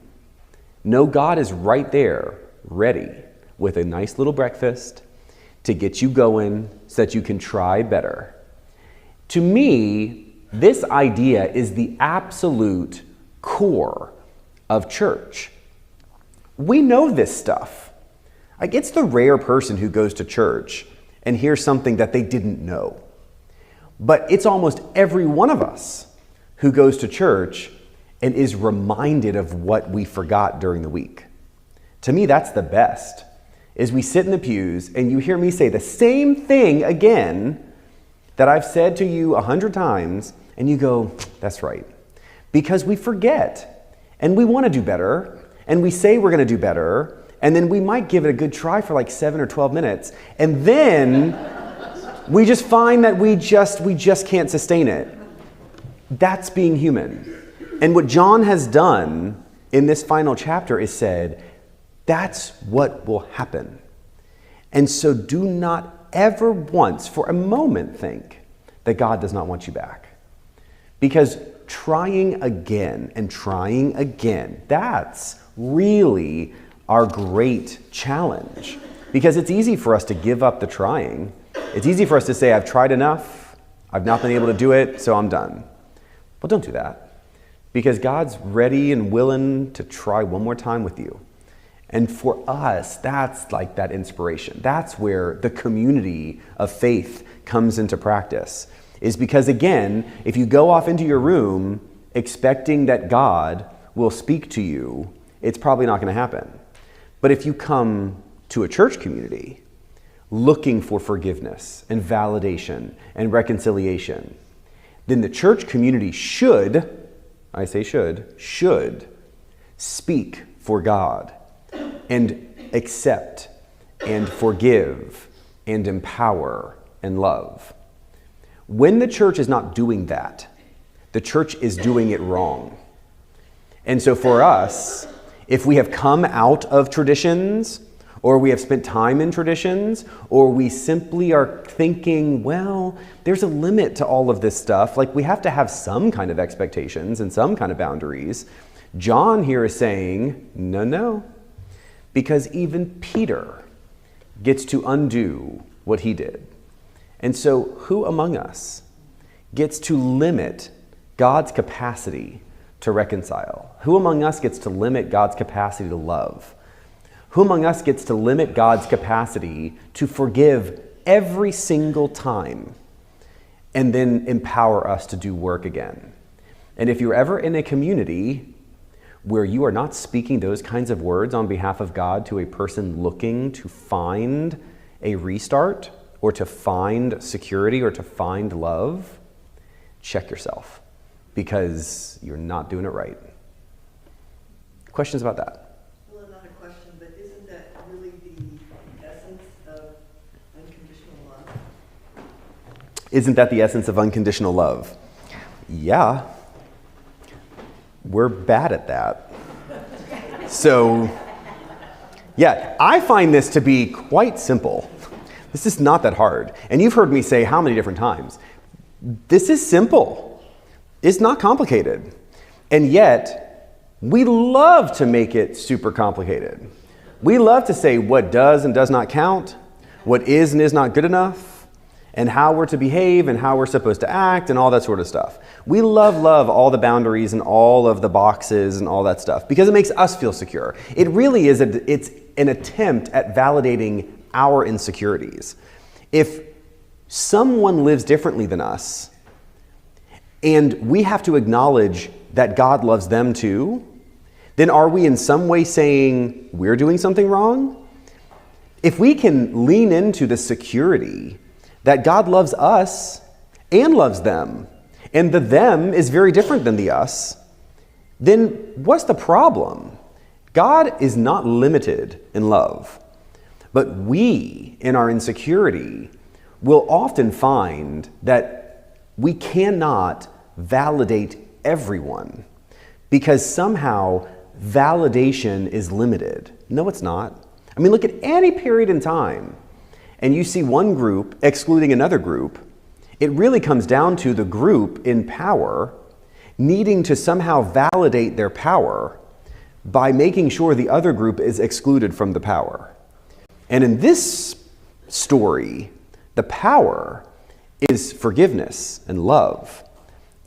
know God is right there, ready, with a nice little breakfast to get you going so that you can try better. To me, this idea is the absolute core of church. We know this stuff. Like, it's the rare person who goes to church and hears something that they didn't know. But it's almost every one of us who goes to church and is reminded of what we forgot during the week. To me, that's the best, is we sit in the pews and you hear me say the same thing again that I've said to you 100 times, And you go, that's right. Because we forget, and we want to do better, and we say we're going to do better, and then we might give it a good try for like 7 or 12 minutes, and then we just find that we just can't sustain it. That's being human. And what John has done in this final chapter is said, that's what will happen. And so do not ever once for a moment think that God does not want you back. Because trying again and trying again, that's really our great challenge. Because it's easy for us to give up the trying. It's easy for us to say, I've tried enough, I've not been able to do it, so I'm done. Well, don't do that. Because God's ready and willing to try one more time with you. And for us, that's like that inspiration. That's where the community of faith comes into practice. Is because, again, if you go off into your room expecting that God will speak to you, it's probably not going to happen. But if you come to a church community looking for forgiveness and validation and reconciliation, then the church community should, I say should speak for God and accept and forgive and empower and love. When the church is not doing that, the church is doing it wrong. And so for us, if we have come out of traditions, or we have spent time in traditions, or we simply are thinking, well, there's a limit to all of this stuff, like we have to have some kind of expectations and some kind of boundaries, John here is saying, no, because even Peter gets to undo what he did. And so who among us gets to limit God's capacity to reconcile? Who among us gets to limit God's capacity to love? Who among us gets to limit God's capacity to forgive every single time and then empower us to do work again? And if you're ever in a community where you are not speaking those kinds of words on behalf of God to a person looking to find a restart, or to find security, or to find love, check yourself, because you're not doing it right. Questions about that? Well, not a question, but isn't that really the essence of unconditional love? Isn't that the essence of unconditional love? Yeah. We're bad at that. So, yeah, I find this to be quite simple. This is not that hard. And you've heard me say how many different times, this is simple. It's not complicated. And yet, we love to make it super complicated. We love to say what does and does not count, what is and is not good enough, and how we're to behave and how we're supposed to act and all that sort of stuff. We love all the boundaries and all of the boxes and all that stuff because it makes us feel secure. It really is, it's an attempt at validating our insecurities. If someone lives differently than us, and we have to acknowledge that God loves them too, then are we in some way saying we're doing something wrong? If we can lean into the security that God loves us and loves them, and the them is very different than the us, then what's the problem? God is not limited in love. But we, in our insecurity, will often find that we cannot validate everyone because somehow validation is limited. No, it's not. I mean, look at any period in time, and you see one group excluding another group. It really comes down to the group in power needing to somehow validate their power by making sure the other group is excluded from the power. And in this story, the power is forgiveness and love.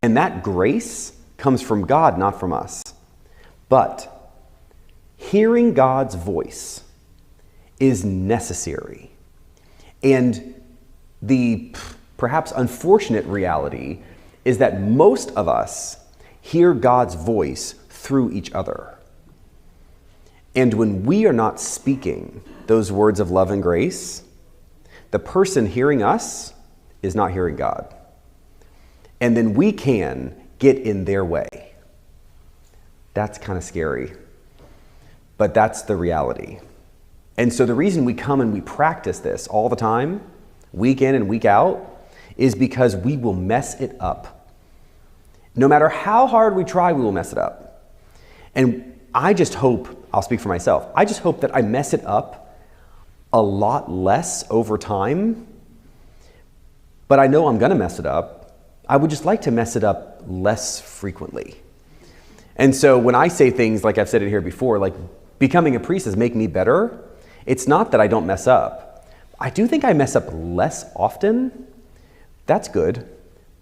And that grace comes from God, not from us. But hearing God's voice is necessary. And the perhaps unfortunate reality is that most of us hear God's voice through each other. And when we are not speaking those words of love and grace, the person hearing us is not hearing God. and then we can get in their way. That's kind of scary, but that's the reality. And so the reason we come and we practice this all the time, week in and week out, is because we will mess it up. No matter how hard we try, we will mess it up. And I just hope, I'll speak for myself, I just hope that I mess it up a lot less over time, but I know I'm gonna mess it up. I would just like to mess it up less frequently. And so when I say things like I've said it here before, like becoming a priest is make me better, it's not that I don't mess up. I do think I mess up less often. That's good.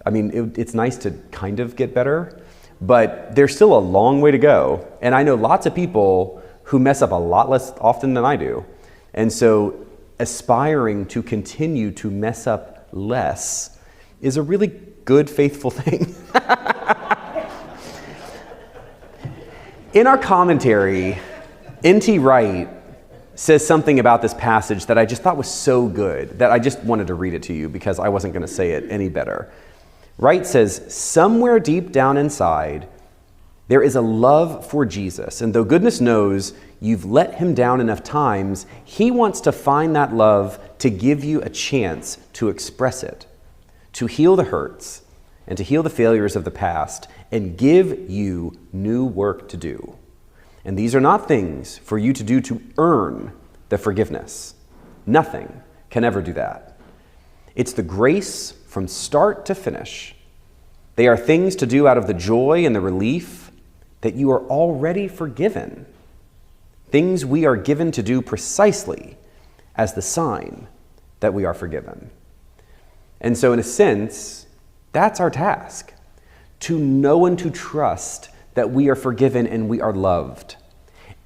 I mean, it's nice to kind of get better, but there's still a long way to go. And I know lots of people who mess up a lot less often than I do. And so aspiring to continue to mess up less is a really good, faithful thing. In our commentary, N.T. Wright says something about this passage that I just thought was so good that I just wanted to read it to you because I wasn't going to say it any better. Wright says, somewhere deep down inside, there is a love for Jesus. And though goodness knows you've let him down enough times, he wants to find that love to give you a chance to express it, to heal the hurts, and to heal the failures of the past, and give you new work to do. And these are not things for you to do to earn the forgiveness. Nothing can ever do that. It's the grace from start to finish. They are things to do out of the joy and the relief that you are already forgiven. Things we are given to do precisely as the sign that we are forgiven. And so in a sense, that's our task, to know and to trust that we are forgiven and we are loved,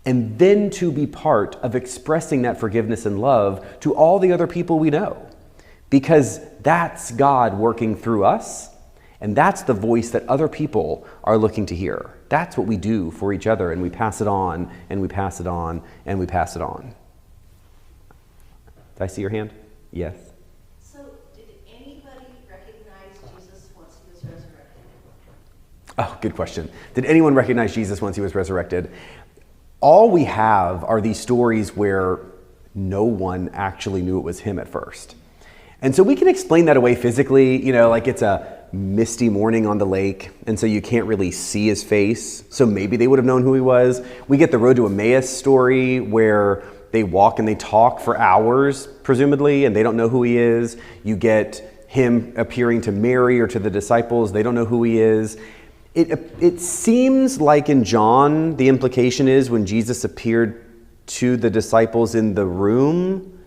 and then to be part of expressing that forgiveness and love to all the other people we know, because that's God working through us, and that's the voice that other people are looking to hear. That's what we do for each other, and we pass it on, and we pass it on, and we pass it on. Did I see your hand? Yes. So, did anybody recognize Jesus once he was resurrected? Oh, good question. Did anyone recognize Jesus once he was resurrected? All we have are these stories where no one actually knew it was him at first. And so we can explain that away physically, like it's a misty morning on the lake, and so you can't really see his face. So maybe they would have known who he was. We get the Road to Emmaus story where they walk and they talk for hours, presumably, and they don't know who he is. You get him appearing to Mary or to the disciples. They don't know who he is. It seems like in John, the implication is when Jesus appeared to the disciples in the room,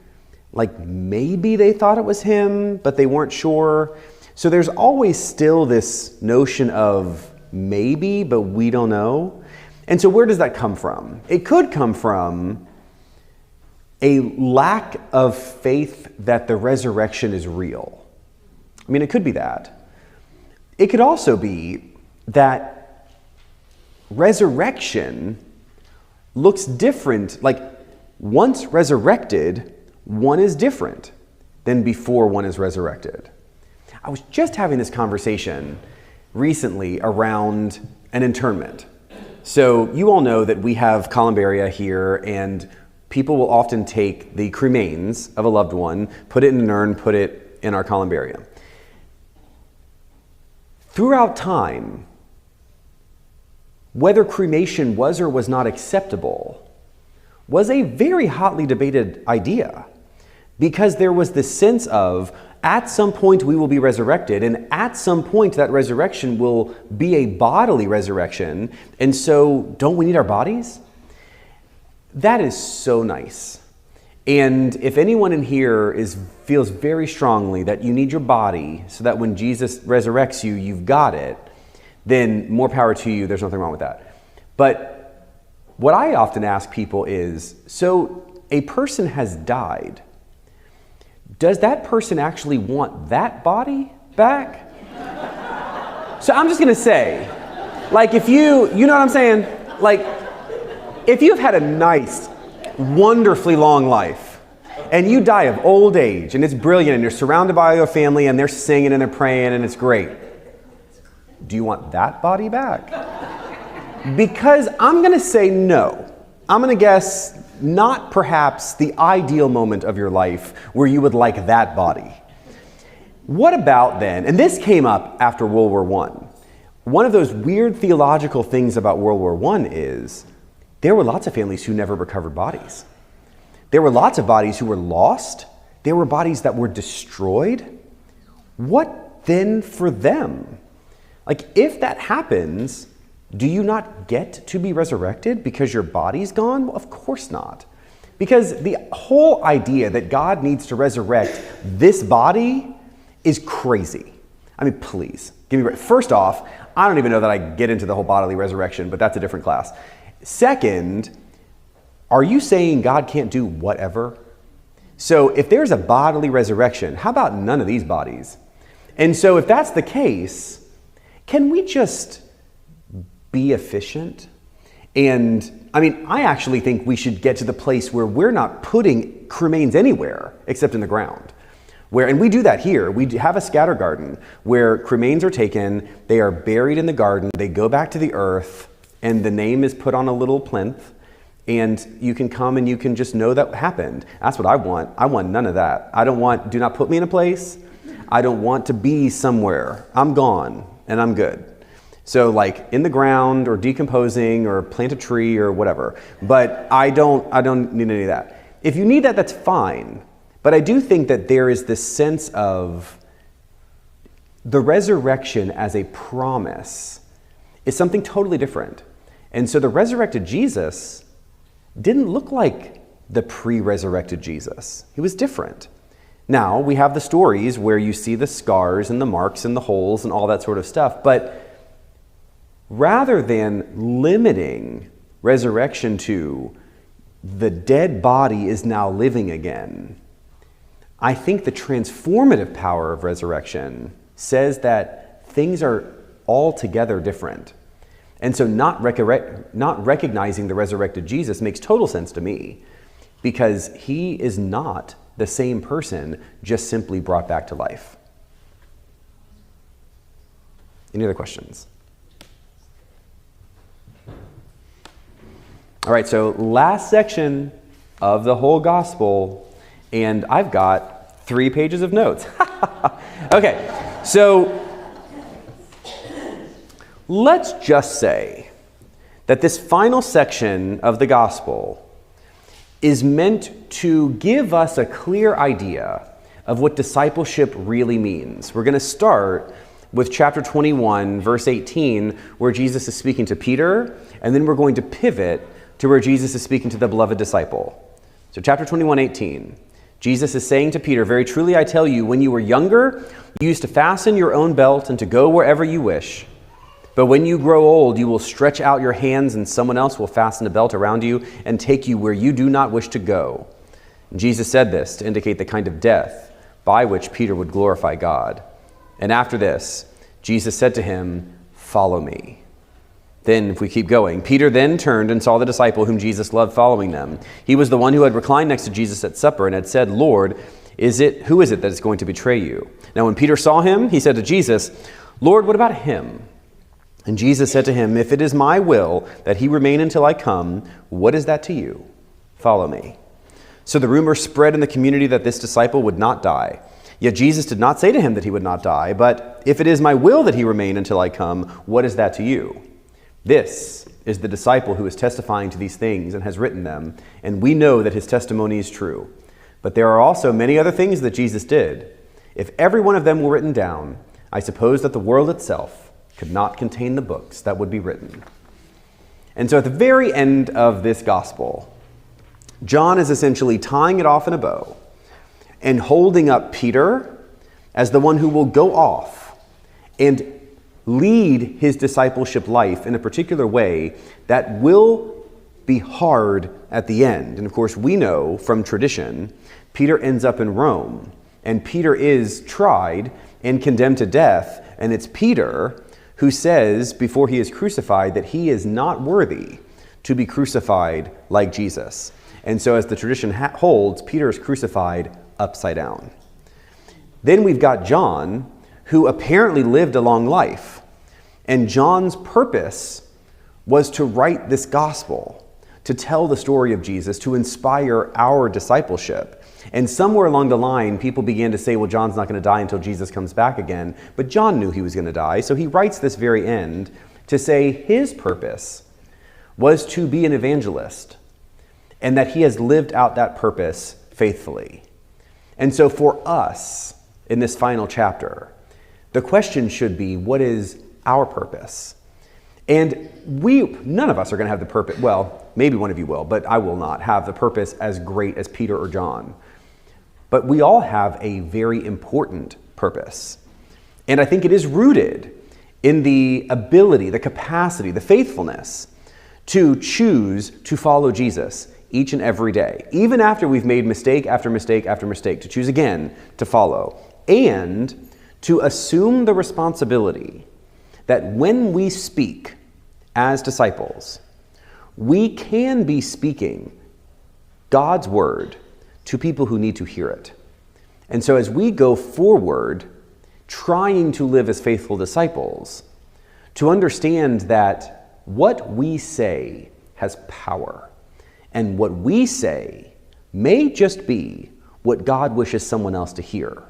like maybe they thought it was him, but they weren't sure. So there's always still this notion of maybe, but we don't know. And so where does that come from? It could come from a lack of faith that the resurrection is real. I mean, it could be that. It could also be that resurrection looks different. Like once resurrected, one is different than before one is resurrected. I was just having this conversation recently around an internment. So you all know that we have columbaria here, and people will often take the cremains of a loved one, put it in an urn, put it in our columbarium. Throughout time, whether cremation was or was not acceptable was a very hotly debated idea, because there was this sense of, at some point we will be resurrected, and at some point that resurrection will be a bodily resurrection, and so don't we need our bodies? That is so nice. And if anyone in here feels very strongly that you need your body so that when Jesus resurrects you, you've got it, then more power to you. There's nothing wrong with that. But what I often ask people is, so a person has died. Does that person actually want that body back? So I'm just going to say, like if you know what I'm saying? Like if you've had a nice, wonderfully long life and you die of old age and it's brilliant and you're surrounded by your family and they're singing and they're praying and it's great. do you want that body back? Because I'm going to say no. I'm going to guess not perhaps the ideal moment of your life where you would like that body. What about then, and this came up after World War I. One of those weird theological things about World War I is there were lots of families who never recovered bodies. There were lots of bodies who were lost. There were bodies that were destroyed. What then for them? Like, if that happens, do you not get to be resurrected because your body's gone? Well, of course not. Because the whole idea that God needs to resurrect this body is crazy. I mean, please, give me. First off, I don't even know that I get into the whole bodily resurrection, but that's a different class. Second, are you saying God can't do whatever? So if there's a bodily resurrection, how about none of these bodies? And so if that's the case, can we just be efficient? And I mean, I actually think we should get to the place where we're not putting cremains anywhere except in the ground. And we do that here. We have a scatter garden where cremains are taken, they are buried in the garden, they go back to the earth, and the name is put on a little plinth, and you can come and you can just know that happened. That's what I want. I want none of that. Do not put me in a place. I don't want to be somewhere. I'm gone and I'm good. So like in the ground or decomposing or plant a tree or whatever. But I don't need any of that. If you need that, that's fine. But I do think that there is this sense of the resurrection as a promise is something totally different. And so the resurrected Jesus didn't look like the pre-resurrected Jesus. He was different. Now, we have the stories where you see the scars and the marks and the holes and all that sort of stuff, but rather than limiting resurrection to the dead body is now living again, I think the transformative power of resurrection says that things are altogether different. And so not recognizing the resurrected Jesus makes total sense to me, because he is not the same person just simply brought back to life. Any other questions? All right, so last section of the whole gospel, and I've got 3 pages of notes. Okay, so let's just say that this final section of the gospel is meant to give us a clear idea of what discipleship really means. We're going to start with chapter 21, verse 18, where Jesus is speaking to Peter, and then we're going to pivot to where Jesus is speaking to the beloved disciple. So chapter 21, 18, Jesus is saying to Peter, "Very truly I tell you, when you were younger, you used to fasten your own belt and to go wherever you wish. But when you grow old, you will stretch out your hands and someone else will fasten a belt around you and take you where you do not wish to go." And Jesus said this to indicate the kind of death by which Peter would glorify God. And after this, Jesus said to him, "Follow me." Then, if we keep going, Peter then turned and saw the disciple whom Jesus loved following them. He was the one who had reclined next to Jesus at supper and had said, "Lord, who is it that is going to betray you?" Now when Peter saw him, he said to Jesus, "Lord, what about him?" And Jesus said to him, "If it is my will that he remain until I come, what is that to you? Follow me." So the rumor spread in the community that this disciple would not die. Yet Jesus did not say to him that he would not die, but "If it is my will that he remain until I come, what is that to you?" This is the disciple who is testifying to these things and has written them, and we know that his testimony is true. But there are also many other things that Jesus did. If every one of them were written down, I suppose that the world itself could not contain the books that would be written. And so at the very end of this gospel, John is essentially tying it off in a bow and holding up Peter as the one who will go off and lead his discipleship life in a particular way that will be hard at the end. And of course, we know from tradition, Peter ends up in Rome, and Peter is tried and condemned to death, and it's Peter who says before he is crucified that he is not worthy to be crucified like Jesus. And so as the tradition holds, Peter is crucified upside down. Then we've got John, who apparently lived a long life. And John's purpose was to write this gospel, to tell the story of Jesus, to inspire our discipleship. And somewhere along the line, people began to say, well, John's not going to die until Jesus comes back again. But John knew he was going to die, so he writes this very end to say his purpose was to be an evangelist, and that he has lived out that purpose faithfully. And so for us, in this final chapter, the question should be, what is our purpose? And none of us are going to have the purpose, well, maybe one of you will, but I will not have the purpose as great as Peter or John. But we all have a very important purpose. And I think it is rooted in the ability, the capacity, the faithfulness to choose to follow Jesus each and every day, even after we've made mistake after mistake after mistake, to choose again to follow, and to assume the responsibility that when we speak as disciples, we can be speaking God's word to people who need to hear it. And so as we go forward, trying to live as faithful disciples, to understand that what we say has power, and what we say may just be what God wishes someone else to hear.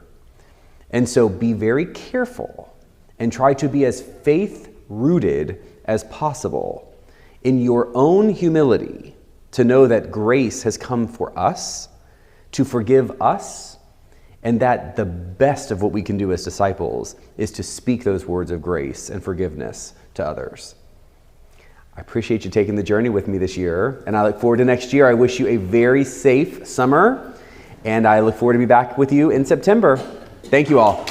And so be very careful and try to be as faith-rooted as possible in your own humility, to know that grace has come for us, to forgive us, and that the best of what we can do as disciples is to speak those words of grace and forgiveness to others. I appreciate you taking the journey with me this year, and I look forward to next year. I wish you a very safe summer, and I look forward to be back with you in September. Thank you all.